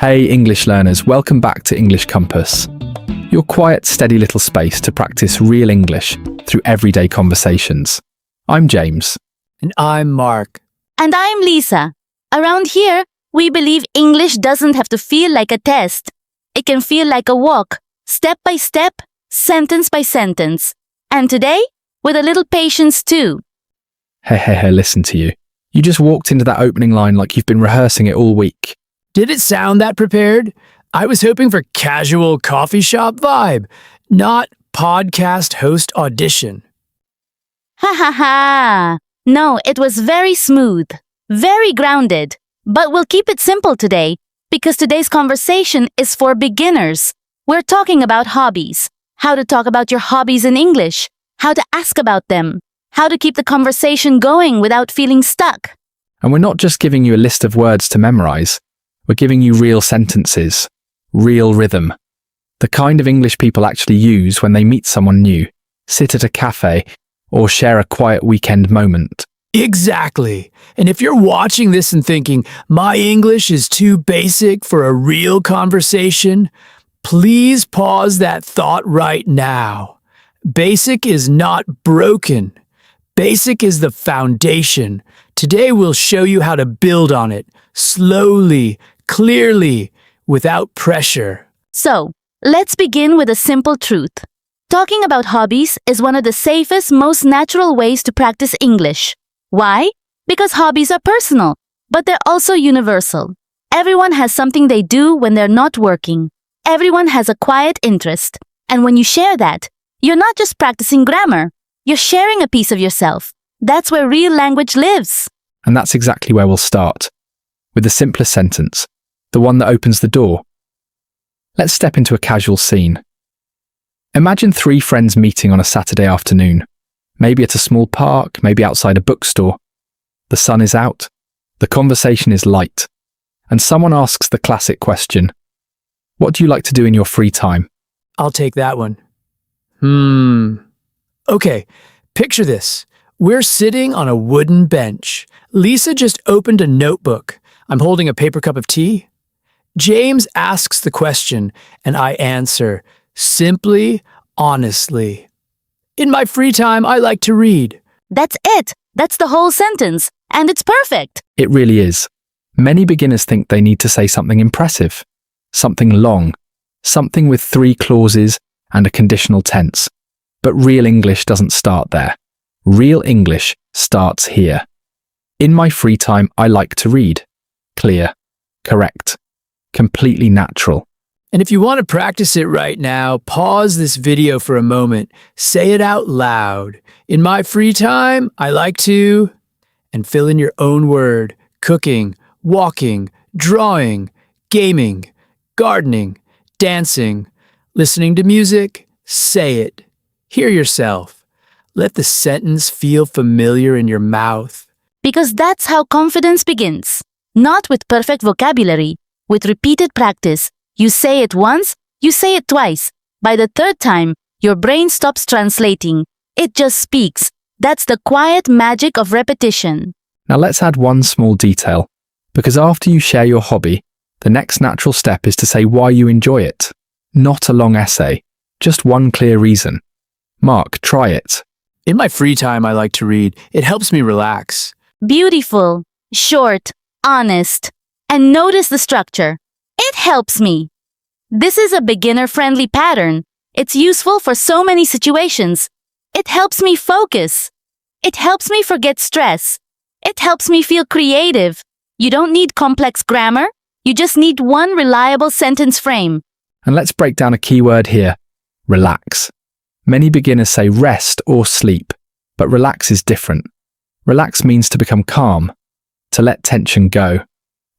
Hey English learners, welcome back to English Compass, your quiet, steady little space to practice real English through everyday conversations. I'm James. And I'm Mark. And I'm Lisa. Around here, we believe English doesn't have to feel like a test. It can feel like a walk, step by step, sentence by sentence. And today, with a little patience too. Hey, listen to you. You just walked into that opening line like you've been rehearsing it all week. Did it sound that prepared? I was hoping for casual coffee shop vibe, not podcast host audition. Ha ha ha! No, it was very smooth, very grounded. But we'll keep it simple today, because today's conversation is for beginners. We're talking about hobbies, how to talk about your hobbies in English, how to ask about them, how to keep the conversation going without feeling stuck. And we're not just giving you a list of words to memorize. We're giving you real sentences, real rhythm, the kind of English people actually use when they meet someone new, sit at a cafe, or share a quiet weekend moment. Exactly. And if you're watching this and thinking, my English is too basic for a real conversation, please pause that thought right now. Basic is not broken. Basic is the foundation. Today we'll show you how to build on it, slowly, clearly, without pressure. So, let's begin with a simple truth. Talking about hobbies is one of the safest, most natural ways to practice English. Why? Because hobbies are personal, but they're also universal. Everyone has something they do when they're not working. Everyone has a quiet interest. And when you share that, you're not just practicing grammar. You're sharing a piece of yourself. That's where real language lives. And that's exactly where we'll start, with the simplest sentence, the one that opens the door. Let's step into a casual scene. Imagine three friends meeting on a Saturday afternoon, maybe at a small park, maybe outside a bookstore. The sun is out, the conversation is light, and someone asks the classic question, what do you like to do in your free time? I'll take that one. Okay, picture this. We're sitting on a wooden bench. Lisa just opened a notebook. I'm holding a paper cup of tea. James asks the question, and I answer, simply, honestly. In my free time, I like to read. That's it. That's the whole sentence. And it's perfect. It really is. Many beginners think they need to say something impressive, something long, something with 3 clauses and a conditional tense. But real English doesn't start there. Real English starts here. In my free time, I like to read. Clear, correct, completely natural. And if you want to practice it right now, pause this video for a moment. Say it out loud. In my free time, I like to... And fill in your own word. Cooking, walking, drawing, gaming, gardening, dancing, listening to music. Say it. Hear yourself. Let the sentence feel familiar in your mouth. Because that's how confidence begins. Not with perfect vocabulary, with repeated practice. You say it once, you say it twice. By the third time, your brain stops translating. It just speaks. That's the quiet magic of repetition. Now let's add one small detail, because after you share your hobby, the next natural step is to say why you enjoy it. Not a long essay, just one clear reason. Mark, try it. In my free time, I like to read. It helps me relax. Beautiful, short, honest. And notice the structure. It helps me. This is a beginner-friendly pattern. It's useful for so many situations. It helps me focus. It helps me forget stress. It helps me feel creative. You don't need complex grammar. You just need one reliable sentence frame. And let's break down a key word here. Relax. Many beginners say rest or sleep, but relax is different. Relax means to become calm, to let tension go.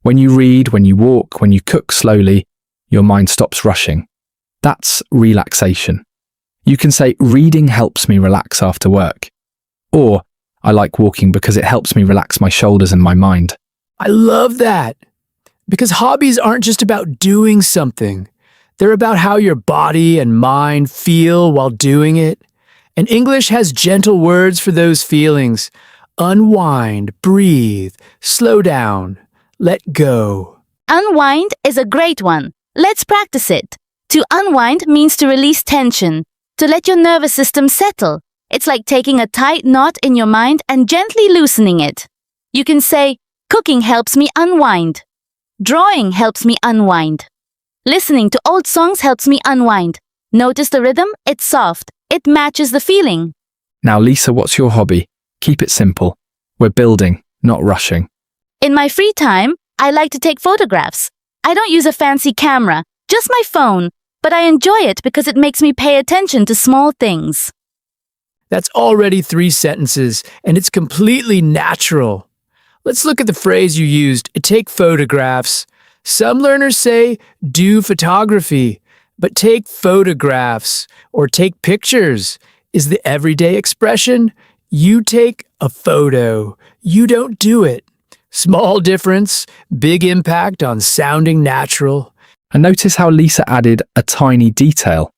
When you read, when you walk, when you cook slowly, your mind stops rushing. That's relaxation. You can say, reading helps me relax after work. Or, I like walking because it helps me relax my shoulders and my mind. I love that. Because hobbies aren't just about doing something. They're about how your body and mind feel while doing it. And English has gentle words for those feelings. Unwind, breathe, slow down, let go. Unwind is a great one. Let's practice it. To unwind means to release tension, to let your nervous system settle. It's like taking a tight knot in your mind and gently loosening it. You can say, cooking helps me unwind. Drawing helps me unwind. Listening to old songs helps me unwind. Notice the rhythm? It's soft. It matches the feeling. Now, Lisa, what's your hobby? Keep it simple. We're building, not rushing. In my free time, I like to take photographs. I don't use a fancy camera, just my phone, but I enjoy it because it makes me pay attention to small things. That's already 3 sentences, and it's completely natural. Let's look at the phrase you used, take photographs. Some learners say, do photography, but take photographs or take pictures is the everyday expression. You take a photo. You don't do it. Small difference, big impact on sounding natural. And notice how Lisa added a tiny detail.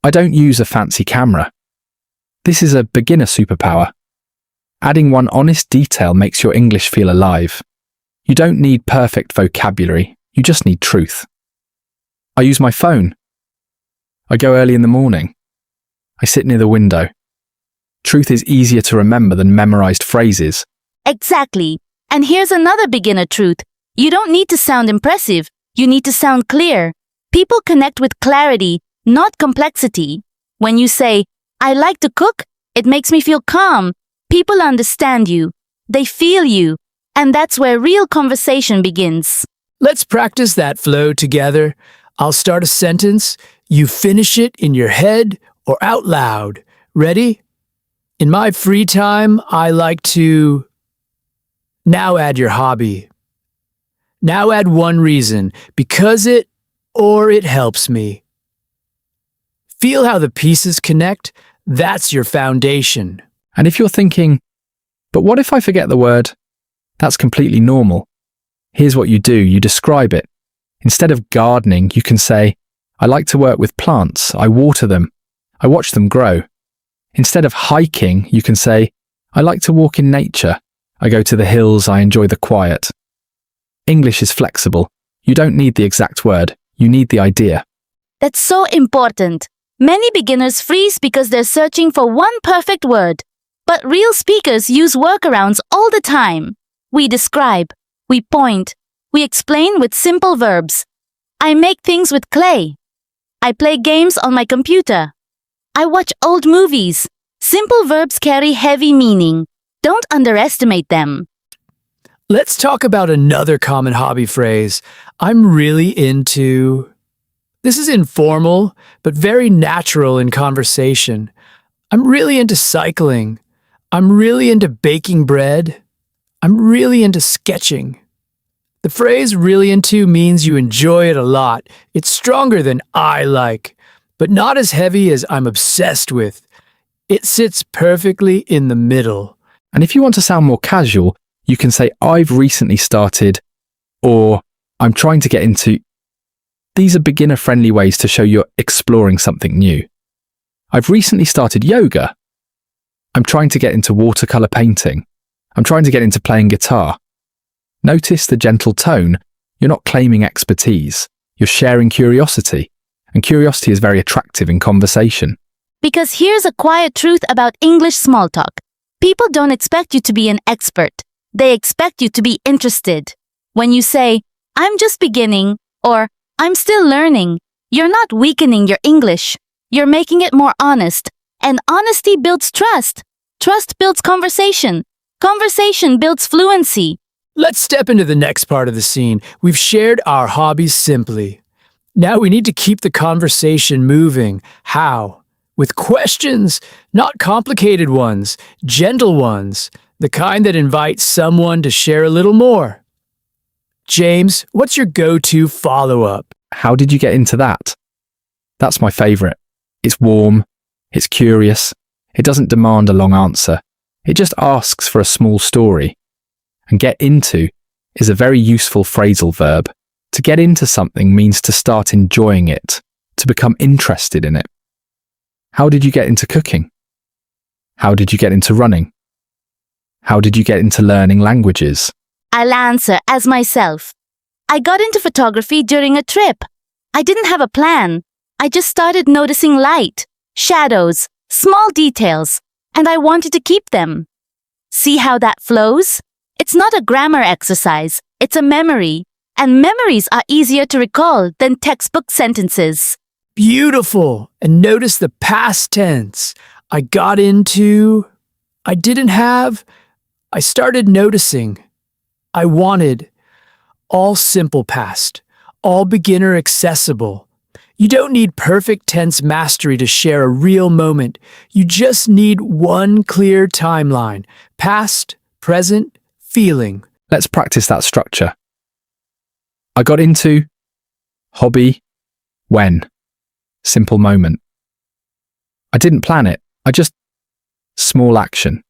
I don't use a fancy camera. This is a beginner superpower. Adding one honest detail makes your English feel alive. You don't need perfect vocabulary, you just need truth. I use my phone. I go early in the morning. I sit near the window. Truth is easier to remember than memorized phrases. Exactly. And here's another beginner truth. You don't need to sound impressive. You need to sound clear. People connect with clarity, not complexity. When you say, I like to cook, it makes me feel calm. People understand you. They feel you. And that's where real conversation begins. Let's practice that flow together. I'll start a sentence. You finish it in your head or out loud. Ready? In my free time, I like to... Now add your hobby. Now add one reason, because it or it helps me. Feel how the pieces connect? That's your foundation. And if you're thinking, but what if I forget the word? That's completely normal. Here's what you do. You describe it. Instead of gardening, you can say, I like to work with plants. I water them. I watch them grow. Instead of hiking, you can say, I like to walk in nature. I go to the hills. I enjoy the quiet. English is flexible. You don't need the exact word. You need the idea. That's so important. Many beginners freeze because they're searching for one perfect word. But real speakers use workarounds all the time. We describe, we point, we explain with simple verbs. I make things with clay. I play games on my computer. I watch old movies. Simple verbs carry heavy meaning. Don't underestimate them. Let's talk about another common hobby phrase. I'm really into... This is informal, but very natural in conversation. I'm really into cycling. I'm really into baking bread. I'm really into sketching. The phrase really into means you enjoy it a lot. It's stronger than I like, but not as heavy as I'm obsessed with. It sits perfectly in the middle. And if you want to sound more casual, you can say, I've recently started, or I'm trying to get into. These are beginner-friendly ways to show you're exploring something new. I've recently started yoga. I'm trying to get into watercolor painting. I'm trying to get into playing guitar. Notice the gentle tone. You're not claiming expertise. You're sharing curiosity. And curiosity is very attractive in conversation. Because here's a quiet truth about English small talk. People don't expect you to be an expert. They expect you to be interested. When you say, I'm just beginning, or I'm still learning, you're not weakening your English. You're making it more honest. And honesty builds trust. Trust builds conversation. Conversation builds fluency. Let's step into the next part of the scene. We've shared our hobbies simply. Now we need to keep the conversation moving. How? With questions, not complicated ones, gentle ones, the kind that invite someone to share a little more. James, what's your go-to follow-up? How did you get into that? That's my favorite. It's warm. It's curious. It doesn't demand a long answer. It just asks for a small story. And get into is a very useful phrasal verb. To get into something means to start enjoying it, to become interested in it. How did you get into cooking? How did you get into running? How did you get into learning languages? I'll answer as myself. I got into photography during a trip. I didn't have a plan. I just started noticing light, shadows, small details, and I wanted to keep them. See how that flows? It's not a grammar exercise, it's a memory. And memories are easier to recall than textbook sentences. Beautiful. And notice the past tense. I got into, I didn't have, I started noticing, I wanted. All simple past, all beginner accessible. You don't need perfect tense mastery to share a real moment. You just need one clear timeline. Past, present, feeling. Let's practice that structure. I got into, hobby, when, simple moment. I didn't plan it, I just, small action.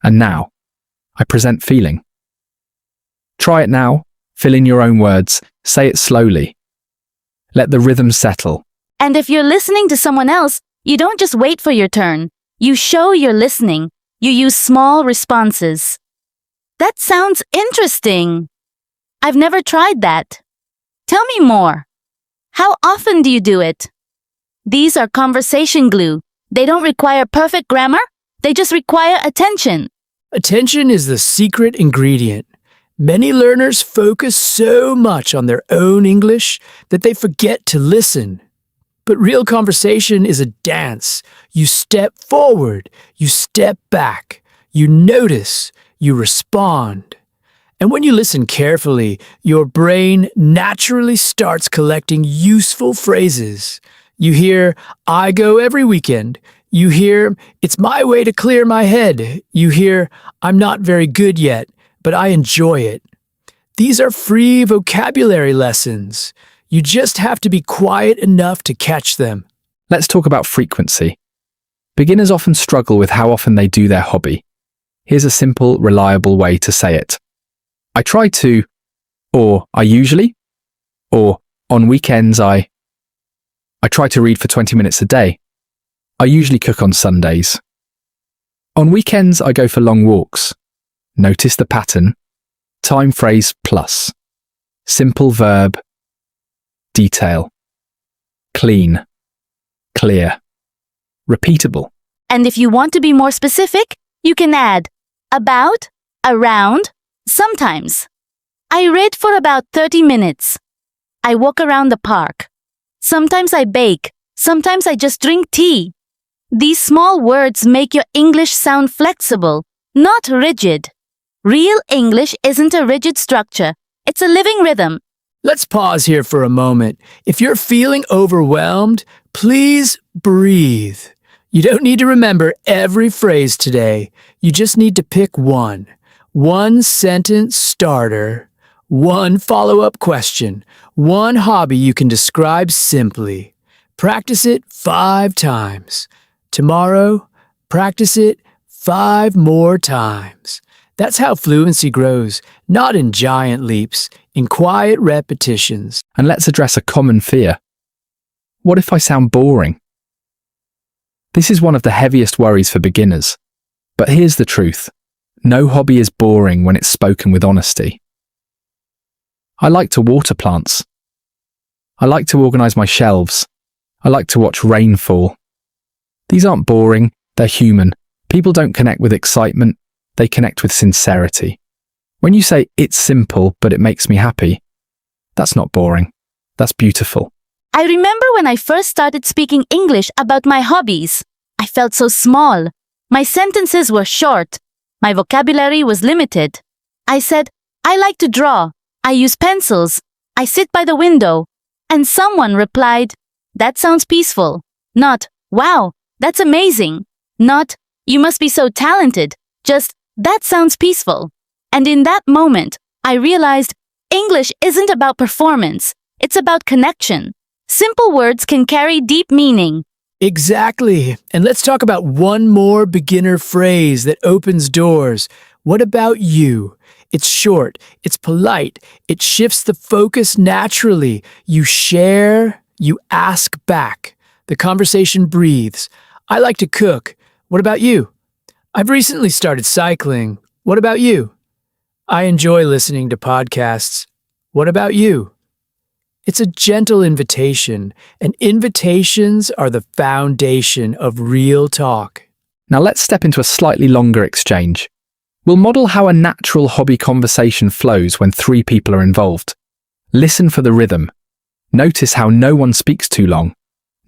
And now, I present feeling. Try it now, fill in your own words, say it slowly. Let the rhythm settle. And if you're listening to someone else, you don't just wait for your turn. You show you're listening. You use small responses. That sounds interesting. I've never tried that. Tell me more. How often do you do it? These are conversation glue. They don't require perfect grammar. They just require attention. Attention is the secret ingredient. Many learners focus so much on their own English that they forget to listen. But real conversation is a dance. You step forward, you step back, you notice, you respond. And when you listen carefully, your brain naturally starts collecting useful phrases. You hear, I go every weekend. You hear, it's my way to clear my head. You hear, I'm not very good yet, but I enjoy it. These are free vocabulary lessons. You just have to be quiet enough to catch them. Let's talk about frequency. Beginners often struggle with how often they do their hobby. Here's a simple, reliable way to say it. I try to, or I usually, or on weekends I try to read for 20 minutes a day. I usually cook on Sundays. On weekends I go for long walks. Notice the pattern. Time phrase plus. Simple verb. Detail. Clean. Clear. Repeatable. And if you want to be more specific, you can add about, around, sometimes. I read for about 30 minutes. I walk around the park. Sometimes I bake. Sometimes I just drink tea. These small words make your English sound flexible, not rigid. Real English isn't a rigid structure. It's a living rhythm. Let's pause here for a moment. If you're feeling overwhelmed, please breathe. You don't need to remember every phrase today. You just need to pick one. One sentence starter. One follow-up question. One hobby you can describe simply. Practice it 5 times. Tomorrow, practice it 5 more times. That's how fluency grows, not in giant leaps, in quiet repetitions. And let's address a common fear. What if I sound boring? This is one of the heaviest worries for beginners. But here's the truth. No hobby is boring when it's spoken with honesty. I like to water plants. I like to organize my shelves. I like to watch rain fall. These aren't boring, they're human. People don't connect with excitement, they connect with sincerity. When you say, it's simple, but it makes me happy, that's not boring. That's beautiful. I remember when I first started speaking English about my hobbies. I felt so small. My sentences were short. My vocabulary was limited. I said, I like to draw. I use pencils. I sit by the window. And someone replied, that sounds peaceful. Not, wow, that's amazing. Not, you must be so talented. Just, that sounds peaceful. And in that moment, I realized English isn't about performance. It's about connection. Simple words can carry deep meaning. Exactly. And let's talk about one more beginner phrase that opens doors. What about you? It's short, it's polite, it shifts the focus naturally. You share, you ask back. The conversation breathes. I like to cook. What about you? I've recently started cycling. What about you? I enjoy listening to podcasts. What about you? It's a gentle invitation, and invitations are the foundation of real talk. Now let's step into a slightly longer exchange. We'll model how a natural hobby conversation flows when three people are involved. Listen for the rhythm. Notice how no one speaks too long.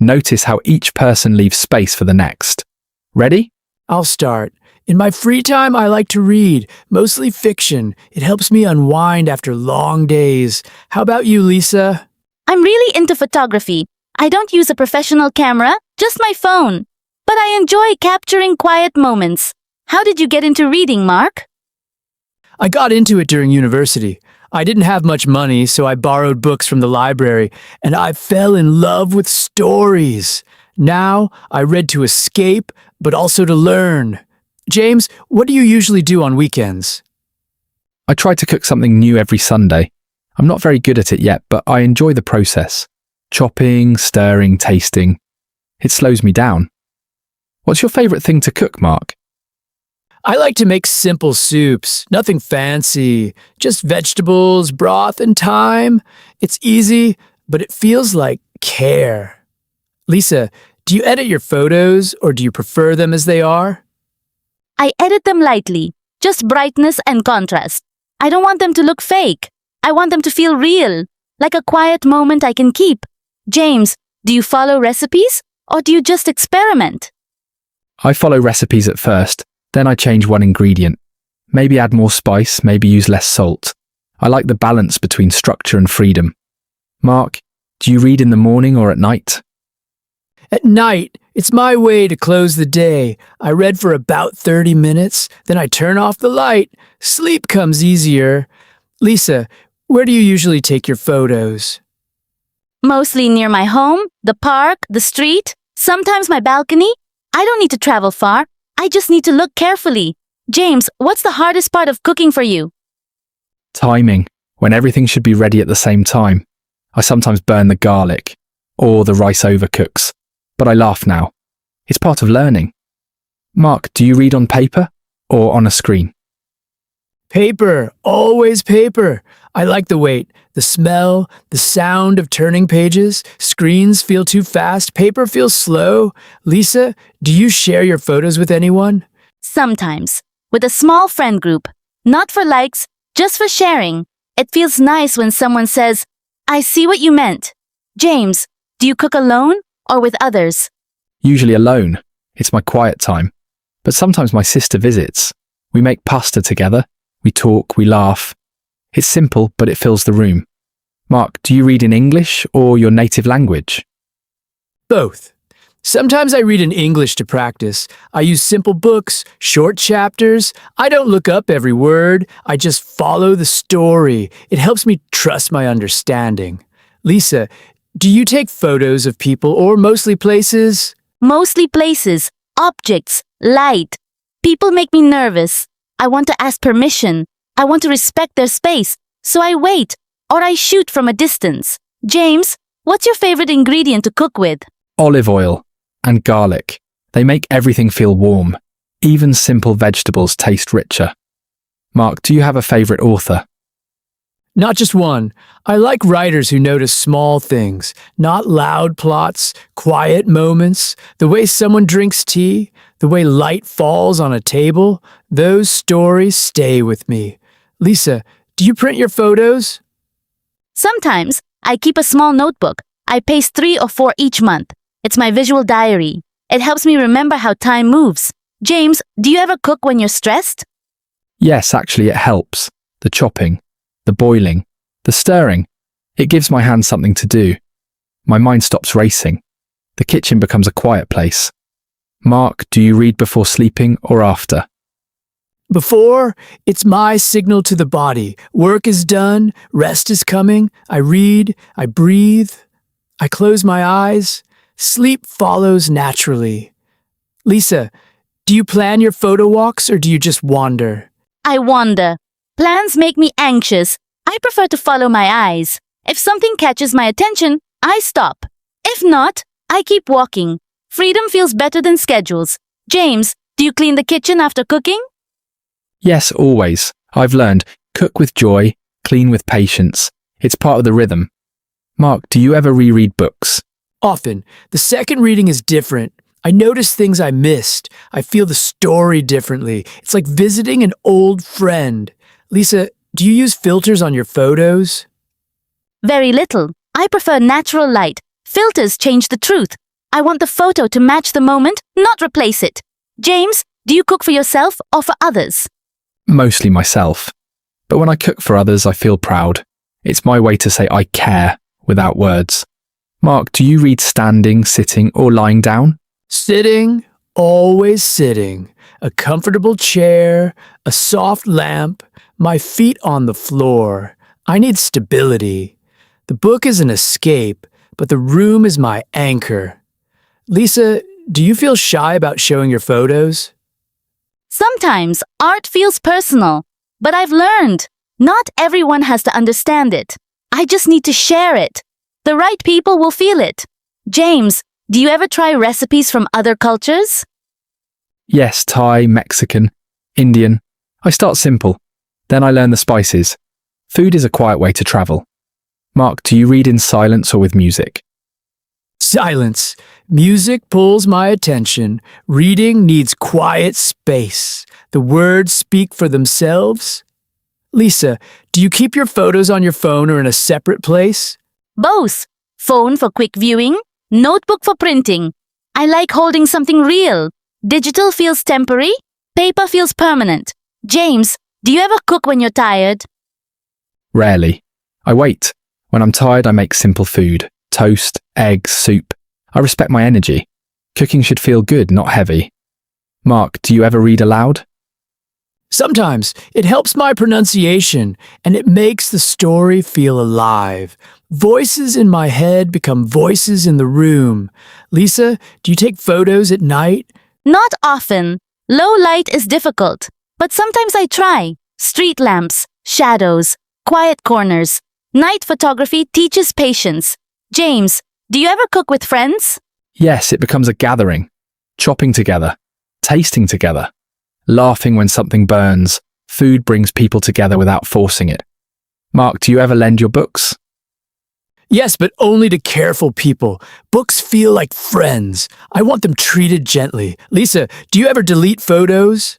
Notice how each person leaves space for the next. Ready? I'll start. In my free time, I like to read, mostly fiction. It helps me unwind after long days. How about you, Lisa? I'm really into photography. I don't use a professional camera, just my phone. But I enjoy capturing quiet moments. How did you get into reading, Mark? I got into it during university. I didn't have much money, so I borrowed books from the library, and I fell in love with stories. Now, I read to escape, but also to learn. James, what do you usually do on weekends? I try to cook something new every Sunday. I'm not very good at it yet, but I enjoy the process. Chopping, stirring, tasting. It slows me down. What's your favourite thing to cook, Mark? I like to make simple soups, nothing fancy, just vegetables, broth, and thyme. It's easy, but it feels like care. Lisa, do you edit your photos or do you prefer them as they are? I edit them lightly, just brightness and contrast. I don't want them to look fake. I want them to feel real, like a quiet moment I can keep. James, do you follow recipes or do you just experiment? I follow recipes at first, then I change one ingredient. Maybe add more spice, maybe use less salt. I like the balance between structure and freedom. Mark, do you read in the morning or at night? At night, it's my way to close the day. I read for about 30 minutes, then I turn off the light. Sleep comes easier. Lisa, where do you usually take your photos? Mostly near my home, the park, the street, sometimes my balcony. I don't need to travel far. I just need to look carefully. James, what's the hardest part of cooking for you? Timing, when everything should be ready at the same time. I sometimes burn the garlic, or the rice overcooks, but I laugh now. It's part of learning. Mark, do you read on paper or on a screen? Paper, always paper. I like the weight, the smell, the sound of turning pages. Screens feel too fast, paper feels slow. Lisa, do you share your photos with anyone? Sometimes, with a small friend group. Not for likes, just for sharing. It feels nice when someone says, I see what you meant. James, do you cook alone or with others? Usually alone. It's my quiet time. But sometimes my sister visits. We make pasta together. We talk, we laugh. It's simple, but it fills the room. Mark, do you read in English or your native language? Both. Sometimes I read in English to practice. I use simple books, short chapters. I don't look up every word. I just follow the story. It helps me trust my understanding. Lisa, do you take photos of people or mostly places? Mostly places, objects, light. People make me nervous. I want to ask permission. I want to respect their space, so I wait, or I shoot from a distance. James, what's your favorite ingredient to cook with? Olive oil and garlic. They make everything feel warm. Even simple vegetables taste richer. Mark, do you have a favorite author? Not just one. I like writers who notice small things, not loud plots, quiet moments, the way someone drinks tea, the way light falls on a table. Those stories stay with me. Lisa, do you print your photos? Sometimes, I keep a small notebook. I paste 3 or 4 each month. It's my visual diary. It helps me remember how time moves. James, do you ever cook when you're stressed? Yes, actually it helps. The chopping, the boiling, the stirring. It gives my hands something to do. My mind stops racing. The kitchen becomes a quiet place. Mark, do you read before sleeping or after? Before, it's my signal to the body. Work is done, rest is coming. I read, I breathe, I close my eyes. Sleep follows naturally. Lisa, do you plan your photo walks or do you just wander? I wander. Plans make me anxious. I prefer to follow my eyes. If something catches my attention, I stop. If not, I keep walking. Freedom feels better than schedules. James, do you clean the kitchen after cooking? Yes, always. I've learned, cook with joy, clean with patience. It's part of the rhythm. Mark, do you ever reread books? Often, the second reading is different. I notice things I missed. I feel the story differently. It's like visiting an old friend. Lisa, do you use filters on your photos? Very little. I prefer natural light. Filters change the truth. I want the photo to match the moment, not replace it. James, do you cook for yourself or for others? Mostly myself. But when I cook for others, I feel proud. It's my way to say I care without words. Mark, do you read standing, sitting, or lying down? Sitting, always sitting. A comfortable chair, a soft lamp, my feet on the floor. I need stability. The book is an escape, but the room is my anchor. Lisa, do you feel shy about showing your photos? Sometimes art feels personal, but I've learned not everyone has to understand it. I just need to share it. The right people will feel it. James, do you ever try recipes from other cultures? Yes, Thai, Mexican, Indian. I start simple. Then I learn the spices. Food is a quiet way to travel. Mark, do you read in silence or with music? Silence. Music pulls my attention. Reading needs quiet space. The words speak for themselves. Lisa, do you keep your photos on your phone or in a separate place? Both. Phone for quick viewing, notebook for printing. I like holding something real. Digital feels temporary, paper feels permanent. James, do you ever cook when you're tired? Rarely. I wait. When I'm tired, I make simple food. Toast, eggs, soup. I respect my energy. Cooking should feel good, not heavy. Mark, do you ever read aloud? Sometimes it helps my pronunciation and it makes the story feel alive. Voices in my head become voices in the room. Lisa, do you take photos at night? Not often. Low light is difficult, but sometimes I try. Street lamps, shadows, quiet corners. Night photography teaches patience. James, do you ever cook with friends? Yes, it becomes a gathering. Chopping together. Tasting together. Laughing when something burns. Food brings people together without forcing it. Mark, do you ever lend your books? Yes, but only to careful people. Books feel like friends. I want them treated gently. Lisa, do you ever delete photos?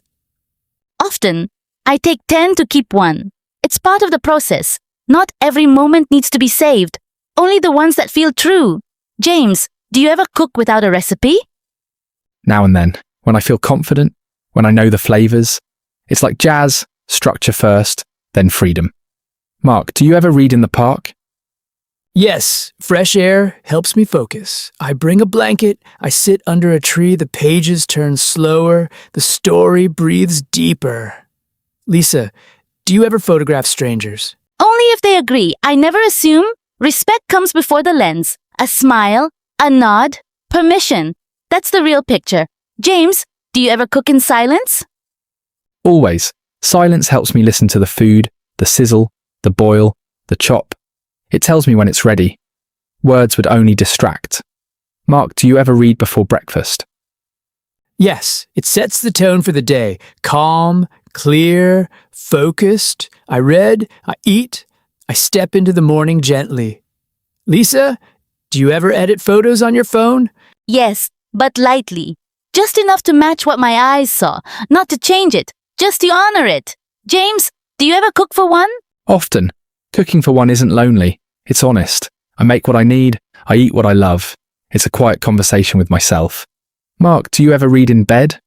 Often. I take 10 to keep one. It's part of the process. Not every moment needs to be saved. Only the ones that feel true. James, do you ever cook without a recipe? Now and then, when I feel confident, when I know the flavors. It's like jazz, structure first, then freedom. Mark, do you ever read in the park? Yes, fresh air helps me focus. I bring a blanket, I sit under a tree, the pages turn slower, the story breathes deeper. Lisa, do you ever photograph strangers? Only if they agree. I never assume. Respect comes before the lens. A smile, a nod, permission. That's the real picture. James, do you ever cook in silence? Always. Silence helps me listen to the food, the sizzle, the boil, the chop. It tells me when it's ready. Words would only distract. Mark, do you ever read before breakfast? Yes, it sets the tone for the day. Calm, clear, focused. I read, I eat, I step into the morning gently. Lisa, do you ever edit photos on your phone? Yes, but lightly. Just enough to match what my eyes saw, not to change it, just to honor it. James, do you ever cook for one? Often. Cooking for one isn't lonely. It's honest. I make what I need. I eat what I love. It's a quiet conversation with myself. Mark, do you ever read in bed?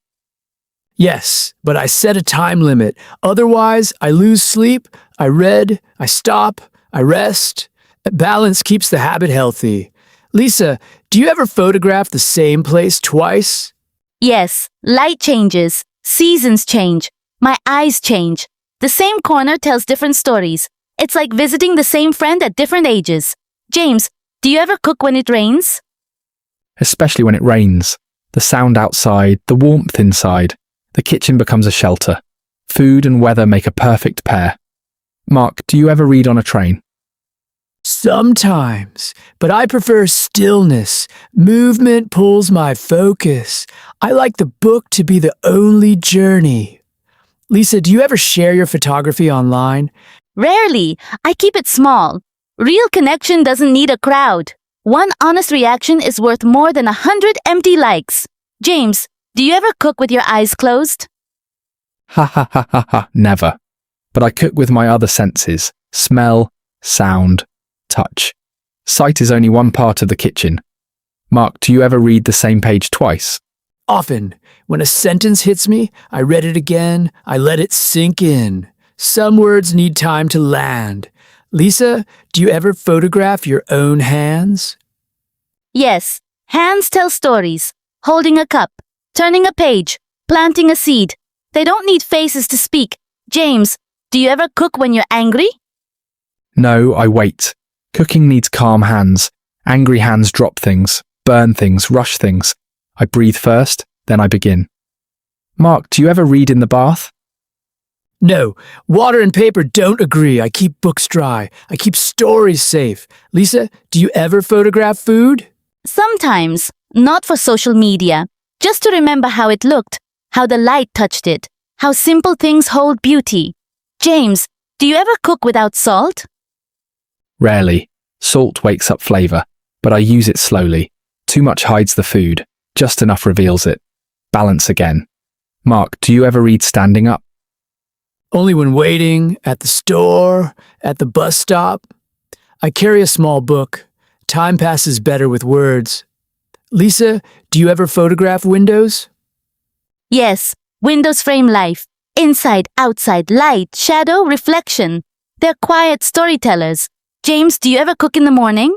Yes, but I set a time limit. Otherwise, I lose sleep. I read, I stop, I rest. Balance keeps the habit healthy. Lisa, do you ever photograph the same place twice? Yes, light changes, seasons change, my eyes change. The same corner tells different stories. It's like visiting the same friend at different ages. James, do you ever cook when it rains? Especially when it rains. The sound outside, the warmth inside. The kitchen becomes a shelter. Food and weather make a perfect pair. Mark, do you ever read on a train? Sometimes, but I prefer stillness. Movement pulls my focus. I like the book to be the only journey. Lisa, do you ever share your photography online? Rarely. I keep it small. Real connection doesn't need a crowd. One honest reaction is worth more than 100 empty likes. James, do you ever cook with your eyes closed? Ha ha ha ha ha, never. But I cook with my other senses: smell, sound, touch. Sight is only one part of the kitchen. Mark, do you ever read the same page twice? Often, when a sentence hits me, I read it again, I let it sink in. Some words need time to land. Lisa, do you ever photograph your own hands? Yes, hands tell stories. Holding a cup, turning a page, planting a seed. They don't need faces to speak. James, do you ever cook when you're angry? No, I wait. Cooking needs calm hands. Angry hands drop things, burn things, rush things. I breathe first, then I begin. Mark, do you ever read in the bath? No, water and paper don't agree. I keep books dry. I keep stories safe. Lisa, do you ever photograph food? Sometimes, not for social media. Just to remember how it looked, how the light touched it, how simple things hold beauty. James, do you ever cook without salt? Rarely. Salt wakes up flavor, but I use it slowly. Too much hides the food, just enough reveals it. Balance again. Mark, do you ever read standing up? Only when waiting, at the store, at the bus stop. I carry a small book. Time passes better with words. Lisa, do you ever photograph windows? Yes, windows frame life. Inside, outside, light, shadow, reflection. They're quiet storytellers. James, do you ever cook in the morning?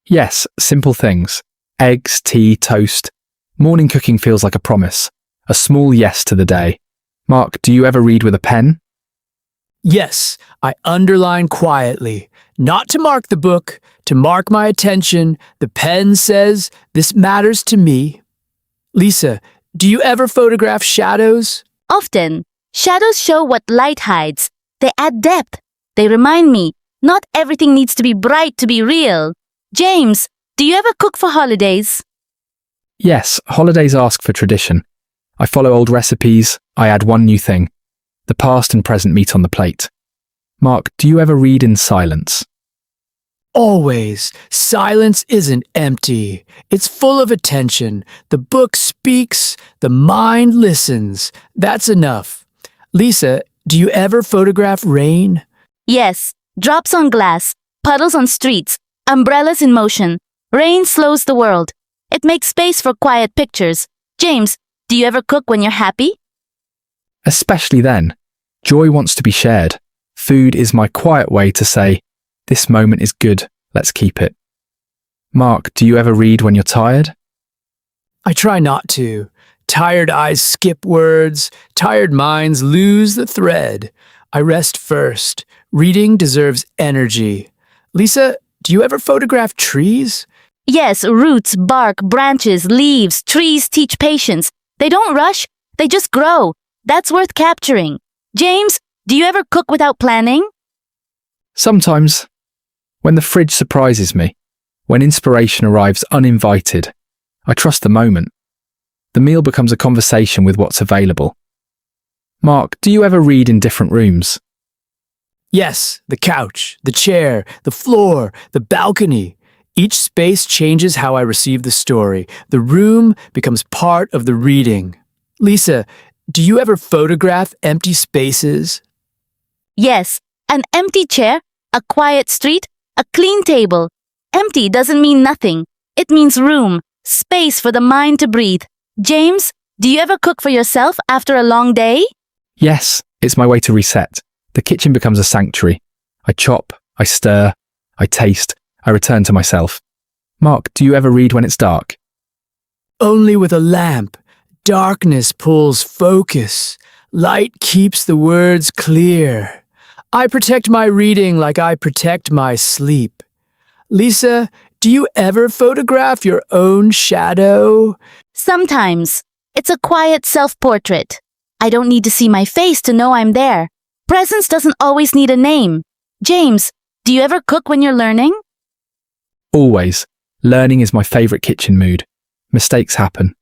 Yes, simple things. Eggs, tea, toast. Morning cooking feels like a promise. A small yes to the day. Mark, do you ever read with a pen? Yes, I underline quietly. Not to mark the book, to mark my attention. The pen says, this matters to me. Lisa, do you ever photograph shadows? Often, shadows show what light hides. They add depth. They remind me, not everything needs to be bright to be real. James, do you ever cook for holidays? Yes, holidays ask for tradition. I follow old recipes, I add one new thing. The past and present meet on the plate. Mark, do you ever read in silence? Always. Silence isn't empty. It's full of attention. The book speaks. The mind listens. That's enough. Lisa, do you ever photograph rain? Yes, drops on glass, puddles on streets, umbrellas in motion. Rain slows the world. It makes space for quiet pictures. James, do you ever cook when you're happy? Especially then. Joy wants to be shared. Food is my quiet way to say, this moment is good, let's keep it. Mark, do you ever read when you're tired? I try not to. Tired eyes skip words. Tired minds lose the thread. I rest first. Reading deserves energy. Lisa, do you ever photograph trees? Yes, roots, bark, branches, leaves, trees teach patience. They don't rush, they just grow. That's worth capturing. James, do you ever cook without planning? Sometimes. When the fridge surprises me, when inspiration arrives uninvited, I trust the moment. The meal becomes a conversation with what's available. Mark, do you ever read in different rooms? Yes, the couch, the chair, the floor, the balcony. Each space changes how I receive the story. The room becomes part of the reading. Lisa, do you ever photograph empty spaces? Yes, an empty chair, a quiet street, a clean table. Empty doesn't mean nothing. It means room, space for the mind to breathe. James, do you ever cook for yourself after a long day? Yes, it's my way to reset. The kitchen becomes a sanctuary. I chop, I stir, I taste, I return to myself. Mark, do you ever read when it's dark? Only with a lamp. Darkness pulls focus. Light keeps the words clear. I protect my reading like I protect my sleep. Lisa, do you ever photograph your own shadow? Sometimes. It's a quiet self-portrait. I don't need to see my face to know I'm there. Presence doesn't always need a name. James, do you ever cook when you're learning? Always. Learning is my favourite kitchen mood. Mistakes happen.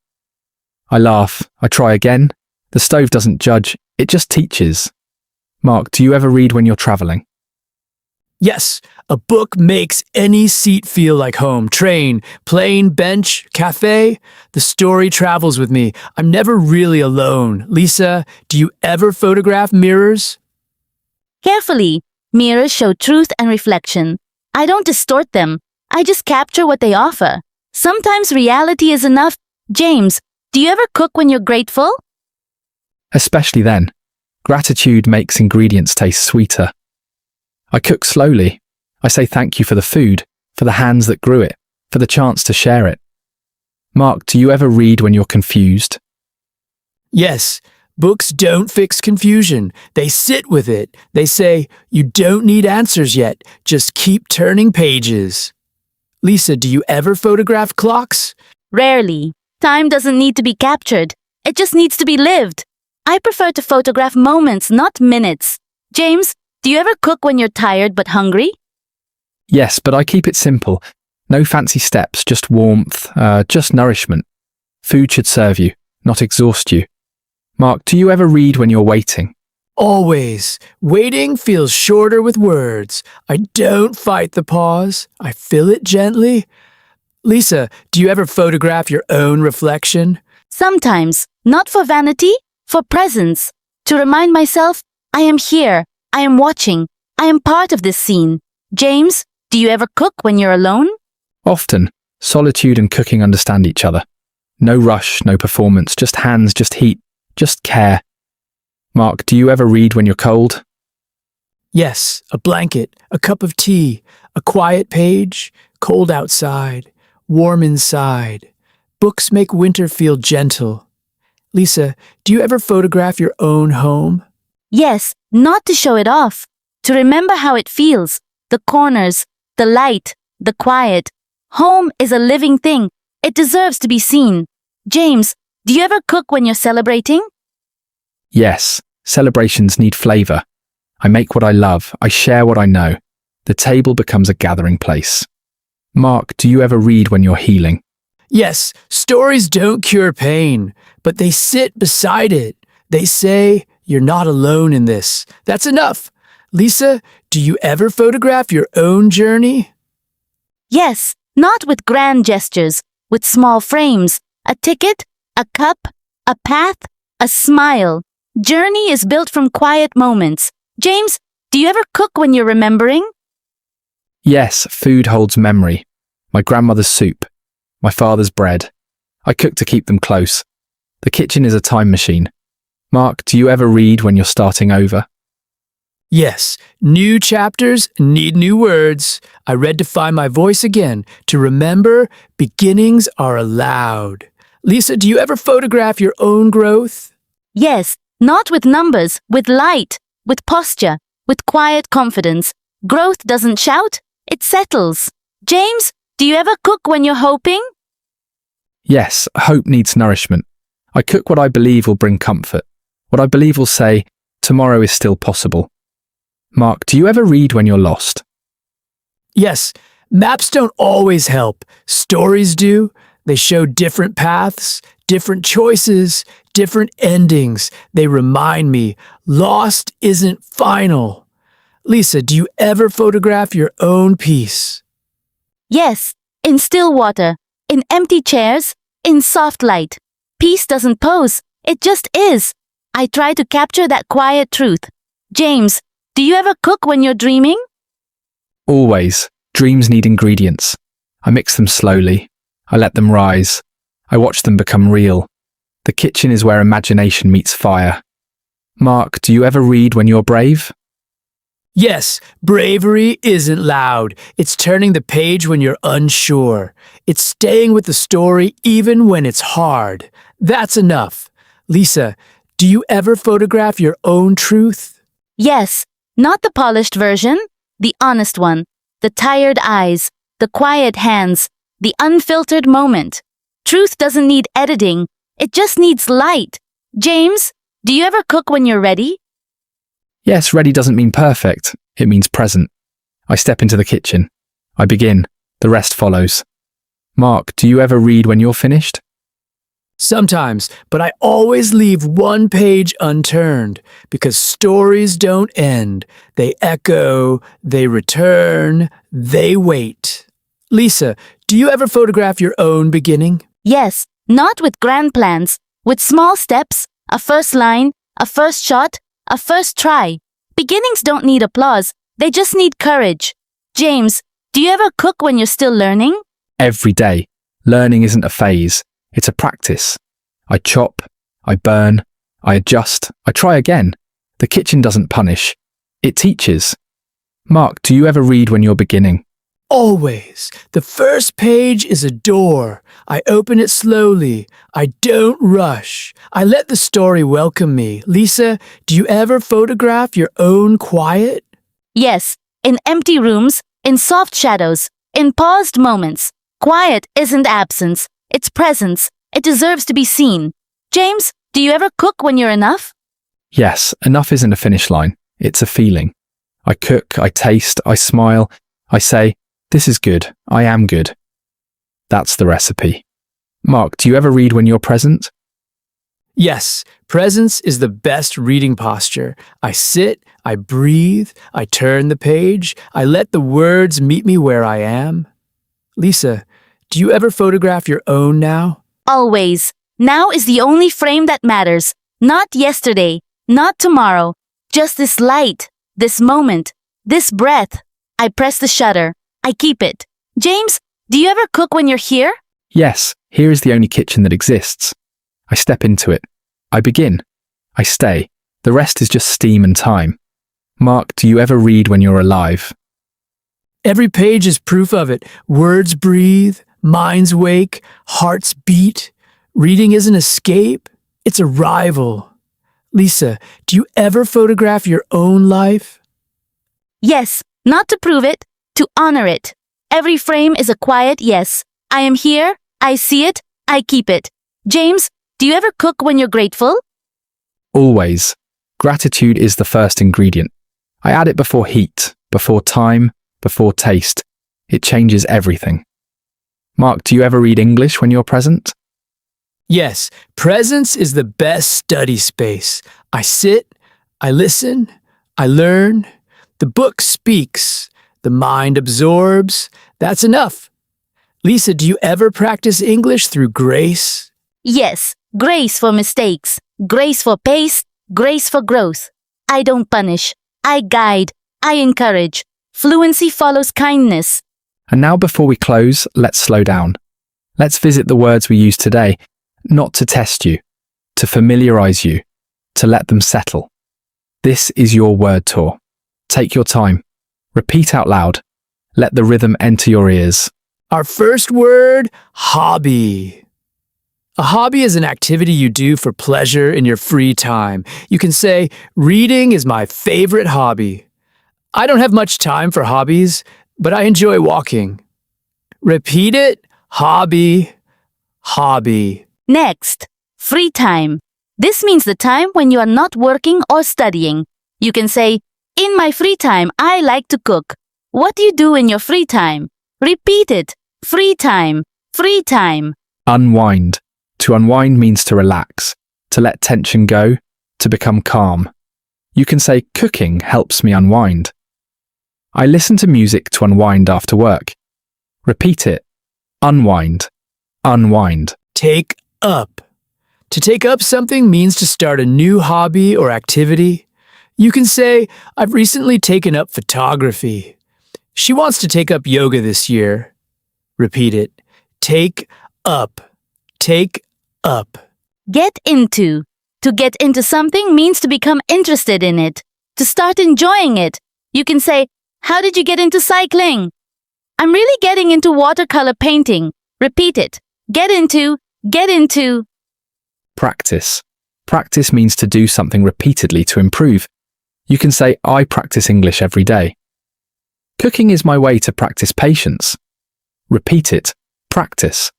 I laugh. I try again. The stove doesn't judge. It just teaches. Mark, do you ever read when you're travelling? Yes, a book makes any seat feel like home. Train, plane, bench, cafe. The story travels with me. I'm never really alone. Lisa, do you ever photograph mirrors? Carefully, mirrors show truth and reflection. I don't distort them. I just capture what they offer. Sometimes reality is enough. James, do you ever cook when you're grateful? Especially then. Gratitude makes ingredients taste sweeter. I cook slowly. I say thank you for the food, for the hands that grew it, for the chance to share it. Mark, do you ever read when you're confused? Yes, books don't fix confusion. They sit with it. They say, you don't need answers yet. Just keep turning pages. Lisa, do you ever photograph clocks? Rarely. Time doesn't need to be captured. It just needs to be lived. I prefer to photograph moments, not minutes. James, do you ever cook when you're tired but hungry? Yes, but I keep it simple. No fancy steps, just warmth, just nourishment. Food should serve you, not exhaust you. Mark, do you ever read when you're waiting? Always. Waiting feels shorter with words. I don't fight the pause. I fill it gently. Lisa, do you ever photograph your own reflection? Sometimes, not for vanity, for presence. To remind myself, I am here, I am watching, I am part of this scene. James, do you ever cook when you're alone? Often, solitude and cooking understand each other. No rush, no performance, just hands, just heat, just care. Mark, do you ever read when you're cold? Yes, a blanket, a cup of tea, a quiet page, cold outside, warm inside. Books make winter feel gentle. Lisa, do you ever photograph your own home? Yes, not to show it off. To remember how it feels. The corners, the light, the quiet. Home is a living thing. It deserves to be seen. James, do you ever cook when you're celebrating? Yes, celebrations need flavour. I make what I love, I share what I know. The table becomes a gathering place. Mark, do you ever read when you're healing? Yes, stories don't cure pain, but they sit beside it. They say, you're not alone in this. That's enough. Lisa, do you ever photograph your own journey? Yes, not with grand gestures, with small frames. A ticket, a cup, a path, a smile. Journey is built from quiet moments. James, do you ever cook when you're remembering? Yes, food holds memory. My grandmother's soup, my father's bread. I cook to keep them close. The kitchen is a time machine. Mark, do you ever read when you're starting over? Yes, new chapters need new words. I read to find my voice again, to remember beginnings are allowed. Lisa, do you ever photograph your own growth? Yes, not with numbers, with light, with posture, with quiet confidence. Growth doesn't shout, it settles. James, do you ever cook when you're hoping? Yes, hope needs nourishment. I cook what I believe will bring comfort. What I believe will say, tomorrow is still possible. Mark, do you ever read when you're lost? Yes, maps don't always help. Stories do. They show different paths, different choices, different endings. They remind me, lost isn't final. Lisa, do you ever photograph your own peace? Yes, in still water, in empty chairs, in soft light. Peace doesn't pose, it just is. I try to capture that quiet truth. James, do you ever cook when you're dreaming? Always. Dreams need ingredients. I mix them slowly. I let them rise. I watch them become real. The kitchen is where imagination meets fire. Mark, do you ever read when you're brave? Yes, bravery isn't loud. It's turning the page when you're unsure. It's staying with the story even when it's hard. That's enough. Lisa, do you ever photograph your own truth? Yes, not the polished version, the honest one. The tired eyes, the quiet hands, the unfiltered moment. Truth doesn't need editing, it just needs light. James, do you ever cook when you're ready? Yes, ready doesn't mean perfect. It means present. I step into the kitchen. I begin. The rest follows. Mark, do you ever read when you're finished? Sometimes, but I always leave one page unturned because stories don't end. They echo, they return, they wait. Lisa, do you ever photograph your own beginning? Yes, not with grand plans, with small steps, a first line, a first shot, a first try. Beginnings don't need applause, they just need courage. James, do you ever cook when you're still learning? Every day. Learning isn't a phase, it's a practice. I chop, I burn, I adjust, I try again. The kitchen doesn't punish, it teaches. Mark, do you ever read when you're beginning? Always. The first page is a door. I open it slowly. I don't rush. I let the story welcome me. Lisa, do you ever photograph your own quiet? Yes, in empty rooms, in soft shadows, in paused moments. Quiet isn't absence, it's presence. It deserves to be seen. James, do you ever cook when you're enough? Yes, enough isn't a finish line, it's a feeling. I cook, I taste, I smile, I say, this is good, I am good. That's the recipe. Mark, do you ever read when you're present? Yes, presence is the best reading posture. I sit, I breathe, I turn the page, I let the words meet me where I am. Lisa, do you ever photograph your own now? Always. Now is the only frame that matters. Not yesterday, not tomorrow. Just this light, this moment, this breath. I press the shutter. I keep it. James, do you ever cook when you're here? Yes, here is the only kitchen that exists. I step into it. I begin. I stay. The rest is just steam and time. Mark, do you ever read when you're alive? Every page is proof of it. Words breathe, minds wake, hearts beat. Reading isn't escape, it's arrival. Lisa, do you ever photograph your own life? Yes, not to prove it, to honor it. Every frame is a quiet yes. I am here, I see it, I keep it. James, do you ever cook when you're grateful? Always. Gratitude is the first ingredient. I add it before heat, before time, before taste. It changes everything. Mark, do you ever read English when you're present? Yes, presence is the best study space. I sit, I listen, I learn. The book speaks, the mind absorbs. That's enough. Lisa, do you ever practice English through grace? Yes, grace for mistakes, grace for pace, grace for growth. I don't punish, I guide, I encourage. Fluency follows kindness. And now before we close, let's slow down. Let's visit the words we use today, not to test you, to familiarize you, to let them settle. This is your word tour. Take your time. Repeat out loud. Let the rhythm enter your ears. Our first word, hobby. A hobby is an activity you do for pleasure in your free time. You can say, reading is my favorite hobby. I don't have much time for hobbies, but I enjoy walking. Repeat it, hobby, hobby. Next, free time. This means the time when you are not working or studying. You can say, in my free time, I like to cook. What do you do in your free time? Repeat it. Free time. Free time. Unwind. To unwind means to relax, to let tension go, to become calm. You can say, cooking helps me unwind. I listen to music to unwind after work. Repeat it. Unwind. Unwind. Take up. To take up something means to start a new hobby or activity. You can say, I've recently taken up photography. She wants to take up yoga this year. Repeat it. Take up. Take up. Get into. To get into something means to become interested in it, to start enjoying it. You can say, how did you get into cycling? I'm really getting into watercolor painting. Repeat it. Get into. Get into. Practice. Practice means to do something repeatedly to improve. You can say, I practice English every day. Cooking is my way to practice patience. Repeat it. Practice.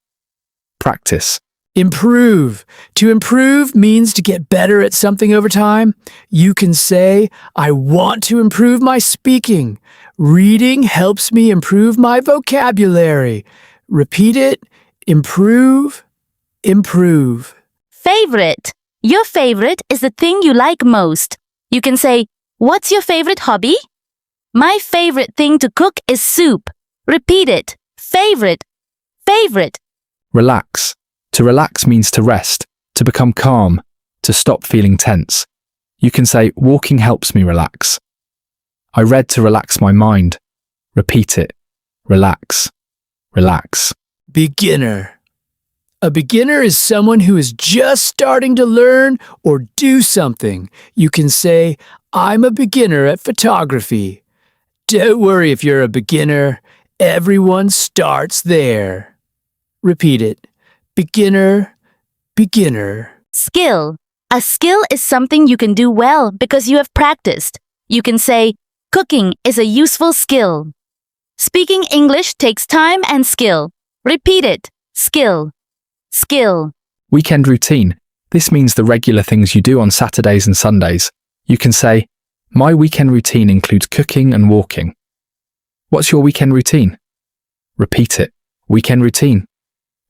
Practice. Improve. To improve means to get better at something over time. You can say, I want to improve my speaking. Reading helps me improve my vocabulary. Repeat it. Improve. improve. Favorite. Your favorite is the thing you like most. You can say, "What's your favorite hobby?" My favorite thing to cook is soup. Repeat it. Favorite. Favorite. Relax. To relax means to rest, to become calm, to stop feeling tense. You can say, "Walking helps me relax." I read to relax my mind. Repeat it. Relax. Relax. Beginner. A beginner is someone who is just starting to learn or do something. You can say, "I'm a beginner at photography." Don't worry if you're a beginner. Everyone starts there. Repeat it. Beginner, beginner. Skill. A skill is something you can do well because you have practiced. You can say, "Cooking is a useful skill." Speaking English takes time and skill. Repeat it. Skill. Skill. Weekend routine. This means the regular things you do on Saturdays and Sundays. You can say, "My weekend routine includes cooking and walking." What's your weekend routine? Repeat it. Weekend routine.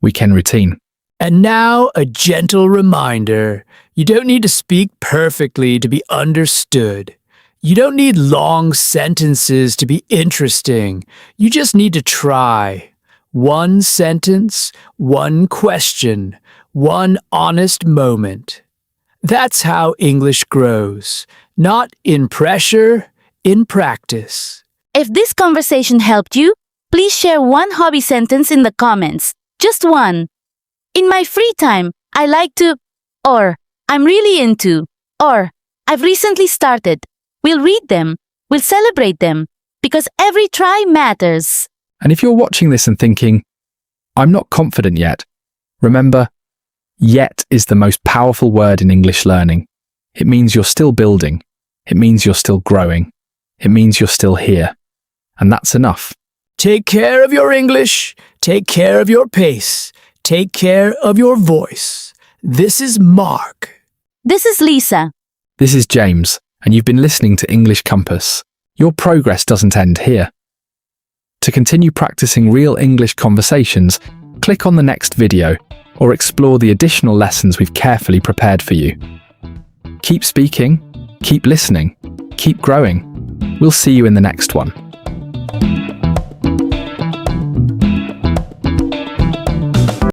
Weekend routine. And now a gentle reminder. You don't need to speak perfectly to be understood. You don't need long sentences to be interesting. You just need to try. One sentence, one question, one honest moment. That's how English grows. Not in pressure, in practice. If this conversation helped you, please share one hobby sentence in the comments. Just one. In my free time, I like to, or I'm really into, or I've recently started. We'll read them. We'll celebrate them. Because every try matters. And if you're watching this and thinking, "I'm not confident yet," remember, yet is the most powerful word in English learning. It means you're still building. It means you're still growing. It means you're still here. And that's enough. Take care of your English. Take care of your pace. Take care of your voice. This is Mark. This is Lisa. This is James, and you've been listening to English Compass. Your progress doesn't end here. To continue practicing real English conversations, click on the next video or explore the additional lessons we've carefully prepared for you. Keep speaking, keep listening, keep growing. We'll see you in the next one.